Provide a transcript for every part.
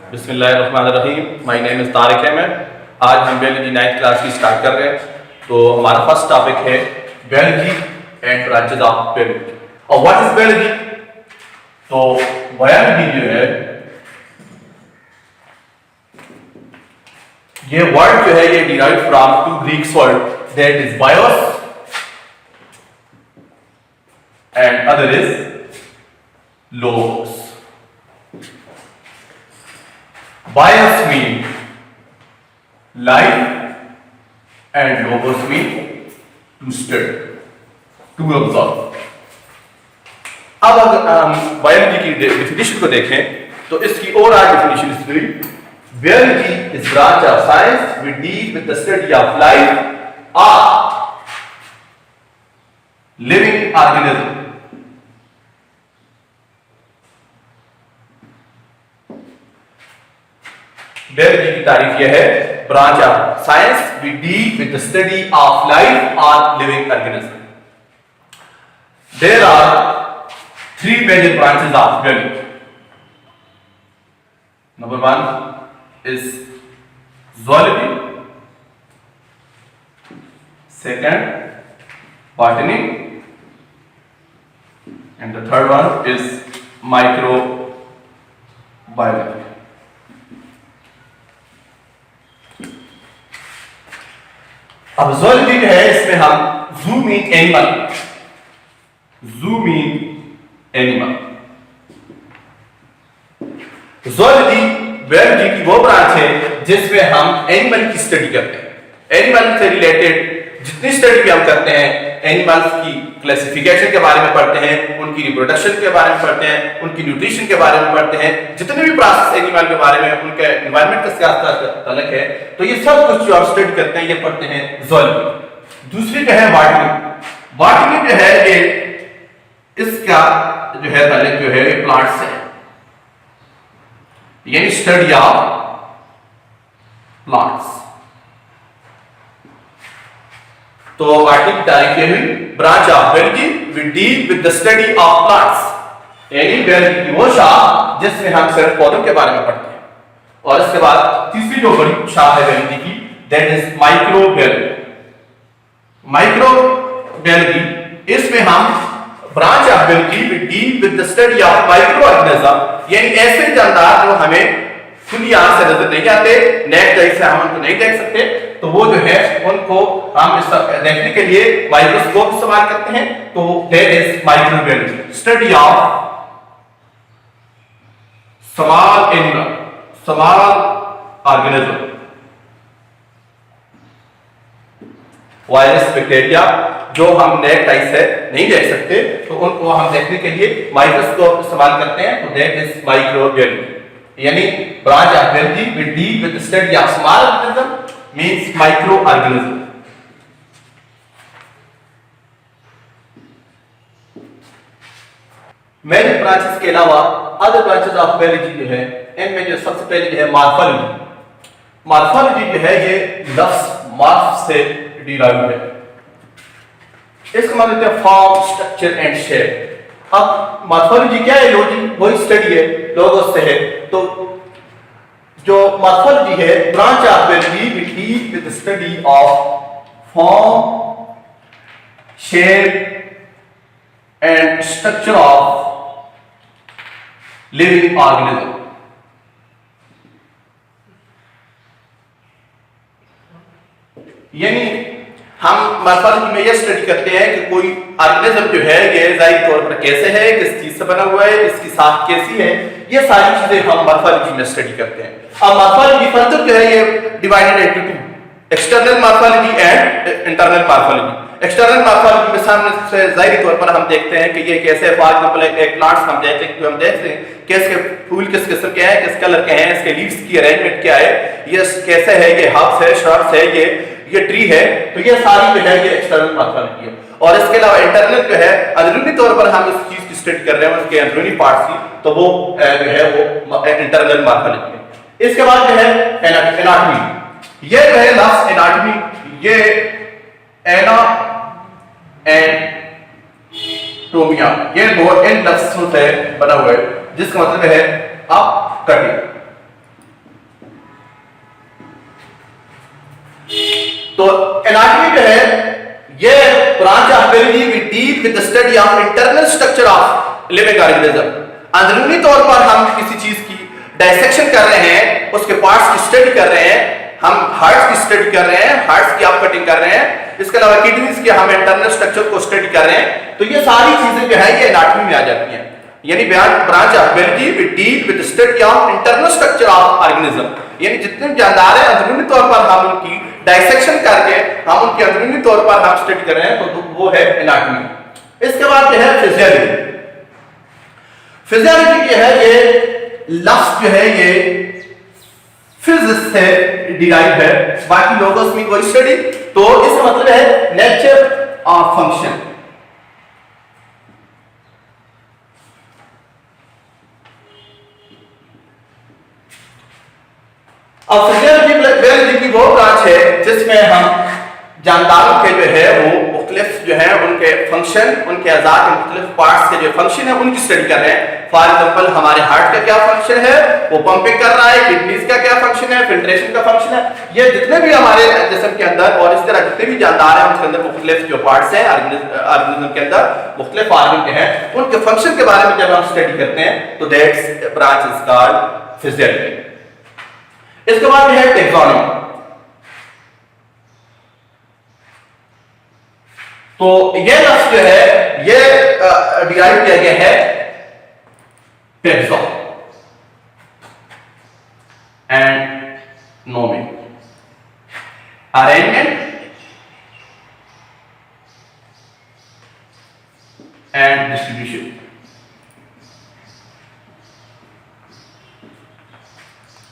बिस्मिल्लाहिर्रहमानिर्रहीम। My name is Tariq Ahmad. आज हम बायोलॉजी 9th क्लास की स्टार्ट कर रहे हैं। तो हमारा फर्स्ट टॉपिक है biology and branches of biology. और व्हाट इज बायोलॉजी? तो बायोलॉजी जो है, ये वर्ड जो है ये derive from two Greek word that is bios and other is logos. Bios mean life and logos mean to study, to observe. अब अगर हम बायोलॉजी की डेफिनेशन को देखें तो इसकी ओवरऑल डेफिनेशन इज हुई, biology is branch of science which deal with the study of life और लिविंग ऑर्गेनिज्म। बायोलॉजी की तारीफ यह है, branch of science we deal with the study of life और living organism. There are three major branches of biology. Number 1 is zoology, second botany, and the third one is microbiology. अब zoology जो है, इसमें हम zoo mean animal, zoology biology की वो branch है जिसमें हम एनिमल की स्टडी करते हैं। एनिमल से रिलेटेड जितनी स्टडी भी हम करते हैं, एनिमल्स की क्लासिफिकेशन के बारे में पढ़ते हैं, उनकी रिप्रोडक्शन के बारे में पढ़ते हैं, उनकी न्यूट्रिशन के बारे में पढ़ते हैं, जितने भी प्रोसेस एनिमल के बारे में, उनके एनवायरनमेंट के साथ तल्लुक है, तो ये सब कुछ जो आप स्टडी करते हैं ये पढ़ते हैं ज़ूलॉजी। दूसरी जो है बॉटनी। बॉटनी जो है ये इसका जो है तल्लुक जो है ये प्लांट्स है, यानी स्टडी ऑफ प्लांट्स। तो बॉटनी की तारीफ ये हुई, branch of biology we deal with the study of plants, यानी बायोलॉजी की वो शाख जिसमें हम सिर्फ पौधों के बारे में पढ़ते हैं। और इसके बाद तीसरी जो बड़ी शाख है बायोलॉजी की, दैट इज माइक्रोबायोलॉजी। माइक्रोबायोलॉजी, इसमें हम branch of biology we deal with the study of micro organism, यानी ऐसे जानदार जो हमें खुली आंख से नजर नहीं आते, नेट आई से हम उनको नहीं देख सकते, तो वो जो है उनको हम इस देखने के लिए माइक्रोस्कोप इस्तेमाल करते हैं। तो that is microbiology, study of small animal, small organism. Virus, bacteria जो हम नेट आई से नहीं देख सकते, तो उनको हम देखने के लिए माइक्रोस्कोप इस्तेमाल करते हैं। तो दैट इज माइक्रोबायोलॉजी, यानी branch of biology we deal with the study of small organism means micro organism. Major branches के अलावा अदर ब्रांचेस ऑफ बायोलॉजी जो है, इनमें जो सबसे पहले जो है मॉर्फोलॉजी। मॉर्फोलॉजी जो है ये लफ्ज मॉर्फ से डिराइव है, इसका मतलब है फॉर्म, स्ट्रक्चर एंड शेप। अब मॉर्फोलॉजी क्या है? लॉजी वही स्टडी है, लोगोस से है। तो जो मॉर्फोलॉजी है, branch of biology we deal with the study of form, shape and structure of living organism. यानी हम मॉर्फोलॉजी में ये स्टडी करते हैं कि कोई ऑर्गेनिज्म जो है ये ज़ाहिरी तौर पर कैसे है, किस चीज से बना हुआ है, इसकी साख कैसी है, ये सारी चीजें हम मॉर्फोलॉजी में स्टडी करते हैं। अब मॉर्फोलॉजी फर्दर जो है ये divided into two, external morphology and internal morphology. External morphology में सामने से ज़ाहिरी तौर पर हम देखते हैं कि ये कैसे, फॉर एग्जांपल एक प्लांट्स हम देखते हैं कि इसके फूल किस किस्म के हैं, किस कलर के हैं, इसके लीव्स की अरेंजमेंट क्या है, ये कैसे है, ये हर्ब्स है, श्रब्स है, ये ट्री है। तो ये सारी जो है ये एक्सटर्नल मॉर्फोलॉजी है। और इसके अलावा इंटरनल जो है, अंदरूनी तौर पर हम इस चीज की स्टडी कर रहे हैं, उसके अंदरूनी पार्ट्स की, तो वो जो है वो इंटरनल मॉर्फोलॉजी है। इसके बाद जो है एनाटॉमी। ये जो है लफ्ज एनाटॉमी, ये एना एंटोमिया, ये दो इन लफ्जों से बना हुआ है, जिसका मतलब है अप कटिंग। तो एनाटॉमी जो है ये branch of biology we deal with the study of internal structure of living organism. अंदरूनी तौर पर हम किसी चीज की डायसेक्शन कर रहे हैं, उसके पार्ट्स की स्टडी कर रहे हैं, हम हार्ट्स की स्टडी कर रहे हैं, हार्ट्स की आप कटिंग कर रहे हैं, इसके अलावा किडनीज के हम इंटरनल स्ट्रक्चर को स्टडी कर रहे हैं। तो ये सारी चीजें जो है ये एनाटॉमी में आ जाती हैं। यानी branch of biology we deal with the study of internal structure of organism, यानी जितने जानदार हैं अंदरूनी तौर पर हम उनकी डायसेक्शन करके हम उनके अंदरूनी तौर पर हम स्टडी कर रहे हैं, तो वो है एनाटॉमी। इसके बाद जो है फिजियोलॉजी। फिजियोलॉजी जो है ये लफ्ज जो है ये फिजिक्स से डिराइव है, बाकी लोगों में कोई स्टडी, तो इसका मतलब है नेचर ऑफ फंक्शन। अब फिजियोलॉजी की वो ब्रांच है जिसमें हम जानदारों के जो है वो मुख्तलिफ जो है उनके फंक्शन, उनके अज़ा के मुख्तलिफ पार्ट्स के जो फंक्शन है उनकी स्टडी कर रहे हैं। फॉर एग्जांपल हमारे हार्ट का क्या फंक्शन है, वो पंपिंग कर रहा है, किडनीज का क्या फंक्शन है, फिल्ट्रेशन का फंक्शन है, ये जितने भी हमारे जिस्म के अंदर और इस तरह जितने भी जानदार हैं उनके अंदर मुख्तलिफ जो पार्ट्स हैं ऑर्गेनिज्म के अंदर मुख्तलिफ ऑर्गन के हैं, उनके फंक्शन के बारे में जब हम स्टडी करते हैं तो that's branch is called physiology. इसके बाद है टैक्सोनॉमी। तो ये लफ्ज जो है ये डिराइव किया गया है टैक्सो and Nomi, arrangement and distribution.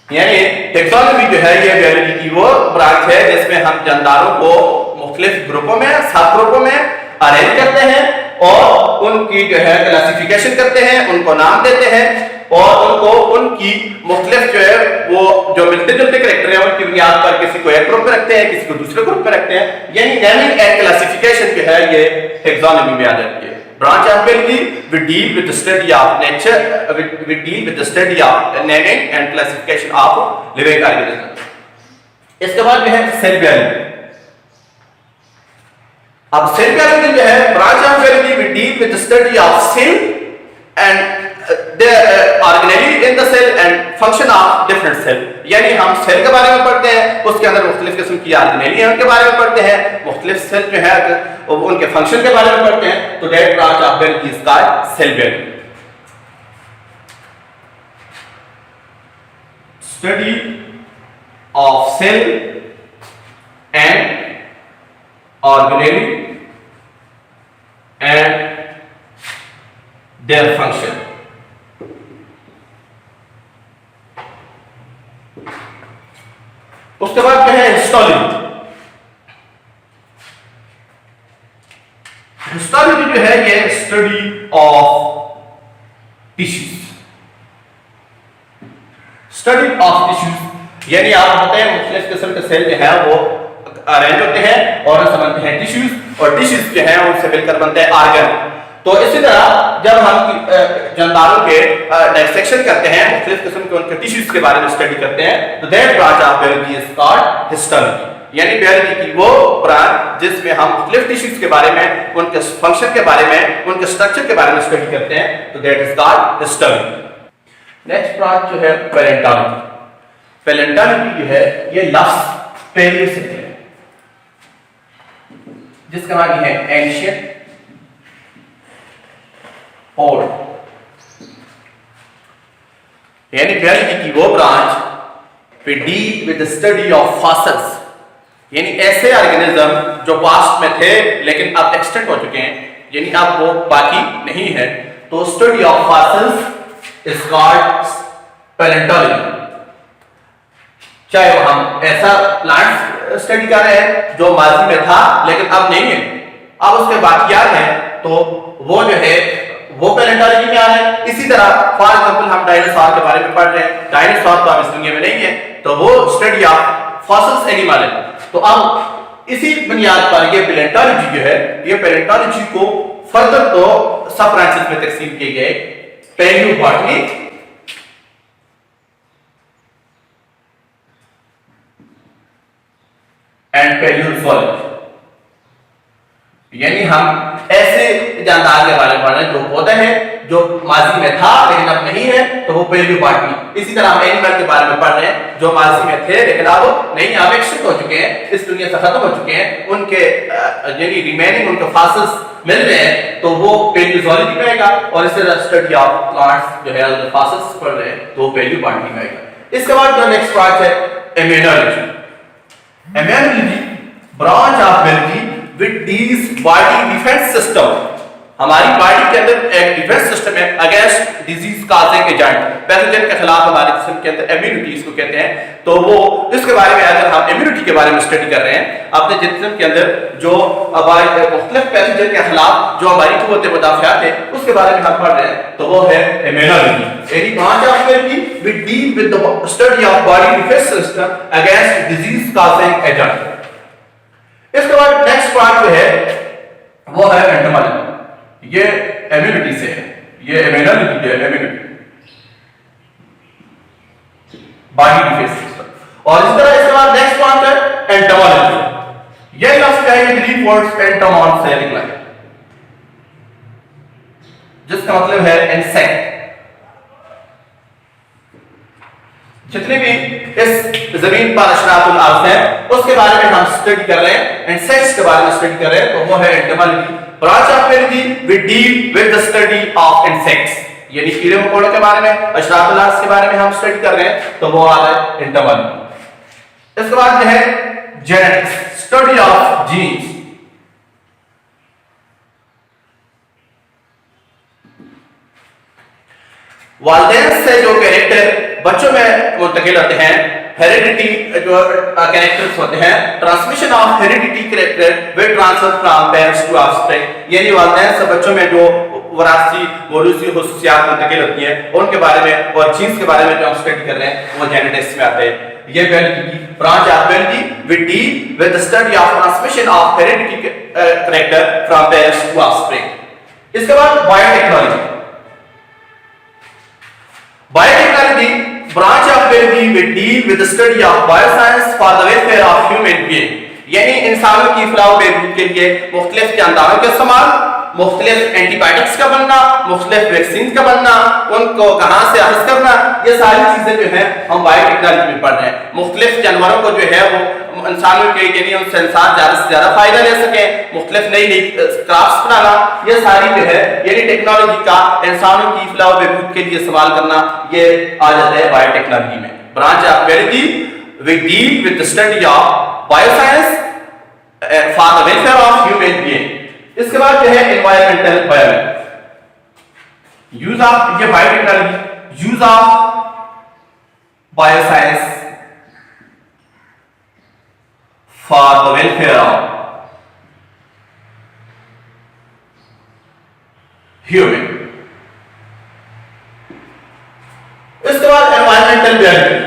यानी टैक्सोनॉमी जो है ये बायोलॉजी की वो ब्रांच है जिसमें हम जानदारों को मुख्तलिफ ग्रुपों में, सब ग्रुपों में अरेंज करते हैं और उनकी जो है क्लासिफिकेशन करते हैं, उनको नाम देते हैं और उनको उनकी मुख्तलिफ जो है वो जो मिलते जुलते कैरेक्टर हैं उनकी बुनियाद पर किसी को एक ग्रुप में रखते हैं, किसी को दूसरे ग्रुप में रखते हैं। यानी नेमिंग एंड क्लासिफिकेशन जो है ये टैक्सोनॉमी में आ जाती है। Branch of biology we deal with the study of nature, we deal with the study of naming and classification of living organisms. इसके बाद जो है सेल बियोलॉजी। अब सेल बियोलॉजी जो है branch of biology we deal with the study of cell and the organelle in the cell and function of different cell। यानी हम cell के बारे में पढ़ते हैं, उसके अंदर मुख्तलिफ किस्म की ऑर्गेनेली है उनके बारे में पढ़ते हैं, मुख्तलिफ सेल जो है उनके फंक्शन के बारे में पढ़ते हैं, तो that branch of biology is called cell biology. Study of cell and organelle and their function. उसके बाद क्या है हिस्टोलॉजी। हिस्टोलॉजी जो है ये study of tissues, study of tissues. यानी आप बताते हैं मुख्तलिफ किस्म के सेल जो है वो अरेंज होते हैं और उनसे बनते हैं टिश्यूज, और टिश्यूज जो है उनसे मिलकर बनते हैं ऑर्गन। तो इसी तरह जब हम जानदारों के डायसेक्शन करते हैं, मुख्तलिफ किस्म के उनके टिश्यूज के बारे में स्टडी करते हैं, तो that branch of biology is called histology. यानी बायोलॉजी की वो ब्रांच जिसमें हम मुख्तलिफ टिश्यूज के बारे में, उनके फंक्शन के बारे में, उनके स्ट्रक्चर के बारे में स्टडी करते हैं, तो that is called histology. Next branch जो है पैलेंटोलॉजी। पैलेंटोलॉजी जो है ये लफ्ज पैलियो से है जिसका मानी है एंशियंट, ओल्ड। यानी बायोलॉजी की वो branch we deal with the study of fossils, यानी ऐसे ऑर्गेनिज्म जो पास्ट में थे लेकिन अब एक्सटेंट हो चुके हैं, यानी अब वो बाकी नहीं है, तो study of fossils is called palaeontology. चाहे वो हम ऐसा प्लांट स्टडी कर रहे हैं जो माजी में था लेकिन अब नहीं है, अब उसके बाकियात हैं, तो वो जो है वो पैलेंटोलॉजी में आ रहे हैं। इसी तरह फॉर एग्जांपल हम डायनासोर के बारे में पढ़ रहे हैं, डायनासोर तो अब इस दुनिया में नहीं है, तो वो स्टडी ऑफ फॉसिल्स एनिमल है। तो अब इसी बुनियाद पर ये पैलेंटोलॉजी जो है, ये पैलेंटोलॉजी को फर्दर तो सब ब्रांचेस में तकसीम किए गए, पैलियोबॉटनी, एंड पैलियोजोलॉजी। यानी हम ऐसे जानदार के बारे में पढ़ रहे हैं जो पौधा है जो माजी में था लेकिन अब नहीं है, तो वो पैलियोबॉटनी। इसी तरह हम एनिमल के बारे में पढ़ रहे हैं जो माजी में थे लेकिन अब नहीं, अब एक्सटिंक्ट हो चुके हैं, इस दुनिया से खत्म हो चुके हैं, उनके यानी रिमेनिंग उनके फॉसिल्स मिल रहे हैं, तो वो पैलियोजोलॉजी में आएगा। और इस तरह स्टडी ऑफ प्लांट्स जो है फॉसिल्स पढ़ रहे हैं तो वो पैलियोबॉटनी में आएगा। इसके बाद जो नेक्स्ट पार्ट है immunology. Immunology branch of biology with deals body defence system. हमारी बॉडी के अंदर एक डिफेंस सिस्टम है against disease causing agent, pathogen के खिलाफ हमारे जिस्म के अंदर इम्यूनिटी इसको कहते हैं। तो वो इसके बारे में अगर हम इम्यूनिटी के बारे में स्टडी कर रहे हैं अपने जिस्म के अंदर जो मुख्तलिफ पैथोजन के खिलाफ जो हमारी कुव्वत मुदाफियात है उसके बारे में हम पढ़ रहे हैं, तो वो है इम्यूनोलॉजी। यानी branch of biology with deal with the study of body defence system against disease causing agent. इसके बाद नेक्स्ट पार्ट जो है वो है एंटोमोलॉजी। ये इम्यूनिटी से है, ये इम्यूनोलॉजी है, इम्यूनिटी बॉडी डिफेंस सिस्टम। और इस तरह इसके बाद नेक्स्ट पार्ट है एंटोमोलॉजी। ये लफ्ज क्या है? ग्रीक वर्ड एंटोमॉन से निकला है जिसका मतलब है इंसेक्ट। जितने भी इस जमीन पर अशराफुल अर्ज़ हैं उसके बारे में हम स्टडी कर रहे हैं, इंसेक्ट्स के बारे में स्टडी कर रहे हैं, तो वो है entomology. Branch of biology with deal with the study of insects, यानी कीड़े मकोड़ों के बारे में, अशराफुल अर्ज़ के बारे में हम स्टडी कर रहे हैं, तो वो आ रहा है एंटोमोलॉजी। इसके बाद जो है जेनेटिक्स, स्टडी ऑफ जीन्स। वालिदैन से जो कैरेक्टर बच्चों में मुंतकिल होते हैं, हेरिडिटी जो कैरेक्टर्स होते हैं, transmission of heredity character will transfer from parents to offspring, यानी वालिदैन से बच्चों में जो वरासी मौरूसी खुसूसियात मुंतकिल होती हैं उनके बारे में और जीन्स के बारे में जो हम स्टडी कर रहे हैं वो जेनेटिक्स में आते हैं। ये बायोलॉजी की branch of biology will deal with the study of transmission of heredity character from parents to offspring. इसके बाद biotechnology. Biotechnology branch of biology will deal with the study of bioscience for the welfare of human being, यानी इंसानों की फलाह बहबूद के लिए मुख्तलिफ जानदारों का इस्तेमाल, मुख्तलिफ एंटीबायोटिक्स का बनना, मुख्तलिफ वैक्सीन का बनना, उनको कहाँ से अखज़ करना, ये सारी चीजें जो है हम बायोटेक्नोलॉजी में पढ़ रहे हैं। मुख्तलिफ जानवरों को जो है वो इंसानों के यानी उनसे इंसान ज़्यादा से ज़्यादा फायदा ले सके, मुख्तलिफ नई नई क्राफ्ट्स बनाना, ये सारी जो है यानी टेक्नोलॉजी का इंसानों की फलाह बहबूद के लिए इस्तेमाल करना, ये आ जाता है बायोटेक्नोलॉजी में। Branch of biology will deal with the study of bioscience for the welfare of human being. इसके बाद जो है एनवायरमेंटल बायोलॉजी, यूज ऑफ, ये biotechnology, use of bioscience for the welfare of human. इसके बाद एनवायरमेंटल बायोलॉजी,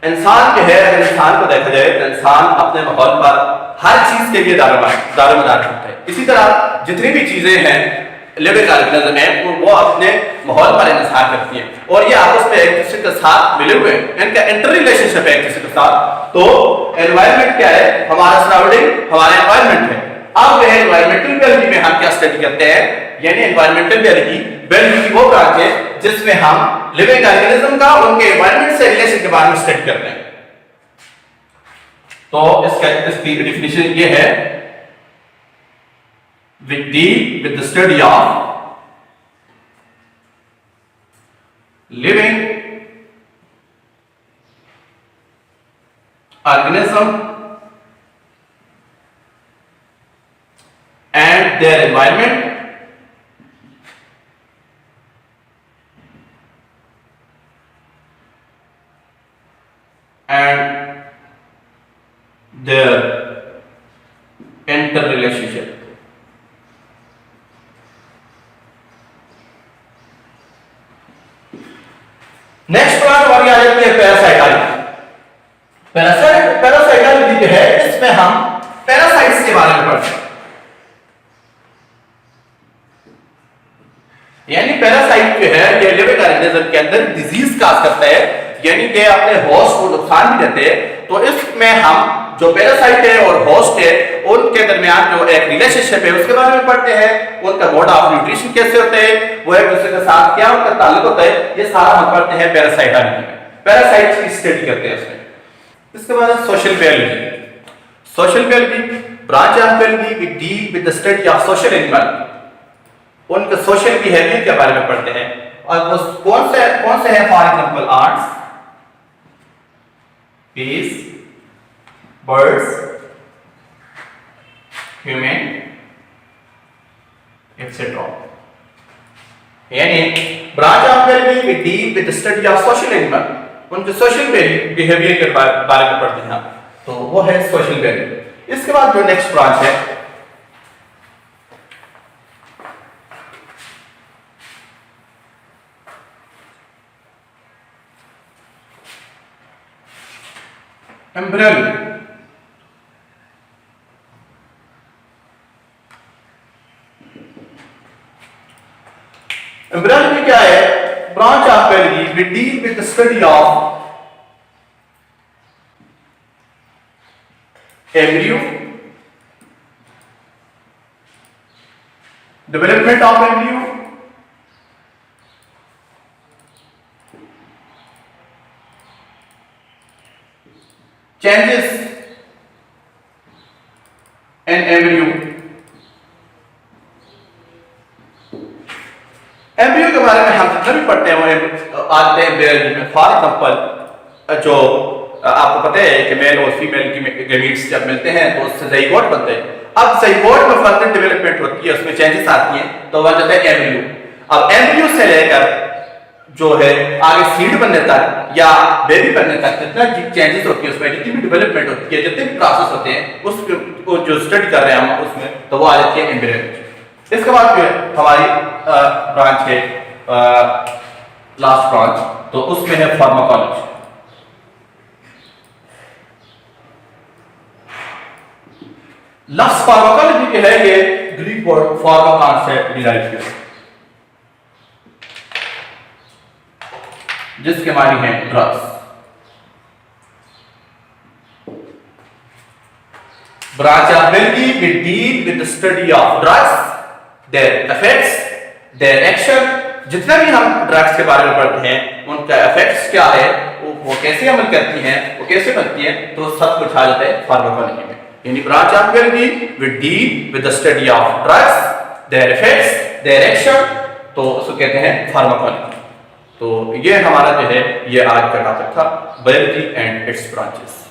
इंसान जो है अगर इंसान को देखा जाए तो इंसान अपने माहौल पर हर चीज के लिए दारोमदार होता है। इसी तरह जितनी भी चीजें हैं लिविंग ऑर्गेनिज्म है वो अपने माहौल पर इंसार करती हैं और ये आपस में एक दूसरे के साथ मिले हुए हैं, इनका इंटर रिलेशनशिप है एक दूसरे के साथ। तो एनवायरमेंट क्या है? हमारा सराउंडिंग हमारा एनवायरमेंट है। अब जो है एनवायरमेंटल बायोलॉजी में हम क्या स्टडी करते हैं, यानी एनवायरमेंटल बायोलॉजी की वो ब्रांच है जिसमें हम लिविंग ऑर्गेनिज्म का उनके एनवायरमेंट से रिलेशन के बारे में स्टडी करते हैं। तो इसकी डेफिनेशन ये है, we deal with the study of living organism and their environment and their interrelationship। Next बात हमारी आ जाती है पैरासाइटोलॉजी। पैरासाइटोलॉजी जो है इसमें हम पैरासाइट्स के बारे में पढ़ते हैं, यानी पैरासाइट जो है ये लिविंग ऑर्गेनिज्म के अंदर डिजीज काज करता है, यानी ये अपने होस्ट को नुकसान भी देते हैं तो इसमें हम जो पैरासाइट है और होस्ट है उनके दरमियान जो एक रिलेशनशिप है उसके बारे में पढ़ते हैं, उनका मोड ऑफ न्यूट्रिशन कैसे होते हैं, वो एक दूसरे के साथ क्या उनका ताल्लुक होता है, ये सारा हम पढ़ते हैं पैरासाइटोलॉजी में। पैरासाइट्स की स्टडी करते हैं उसमें। इसके बाद social biology. Social biology branch of biology we deal with the study of social animal, उनके सोशल बिहेवियर के बारे में पढ़ते हैं। और वो कौन से हैं? For example ants, bees, birds, human, etc. यानी branch of biology we deal with the study of social animal, उनके सोशल बिहेवियर के बारे में पढ़ते हैं, तो वो है सोशल बायोलॉजी। इसके बाद जो नेक्स्ट ब्रांच है एम्ब्रियोलॉजी। एम्ब्रियोलॉजी क्या है? Branch of biology we deal with the study of embryo, development of embryo, changes in embryo। Embryo के बारे में हम जितना भी पढ़ते हैं वो आते हैं बायोलॉजी में। फॉर एग्जांपल जो आपको पता है कि मेल और फीमेल की गैमीट्स जब मिलते हैं तो उससे ज़ाइगोट बनते हैं। अब ज़ाइगोट में फर्दर डेवलपमेंट होती है, उसमें चेंजेस आती हैं तो बन जाता है एम्ब्रियो। अब एम्ब्रियो से लेकर जो है आगे सीड बनने तक या बेबी बनने तक जितना चेंजेस होती है उसमें, जितनी भी डेवलपमेंट होती है, जितने भी प्रोसेस होते हैं उसको जो स्टडी कर रहे हैं हम उसमें, तो वो आ जाती है एम्ब्रियो। इसके बाद फिर हमारी ब्रांच है लास्ट ब्रांच, तो उसमें है फार्माकोलॉजी। लफ्ज फार्माकोलॉजी के है ये ग्रीक वर्ड फार्माकॉन से डिराइव किया, जिसके मानी है drugs. Branch of biology we deal with the study of drugs, their effects, their action. जितना भी हम ड्रग्स के बारे में पढ़ते हैं उनका इफेक्ट्स क्या है, वो कैसे अमल करती हैं, वो कैसे बनती हैं, तो सब कुछ आ जाता है फार्माकोलॉजी में। यानी branch of biology we deal with the study of drugs, their effects, their action, तो उसको कहते हैं फार्माकोलॉजी। तो ये हमारा जो है ये आज का टॉपिक था, बायोलॉजी एंड इट्स ब्रांचेस।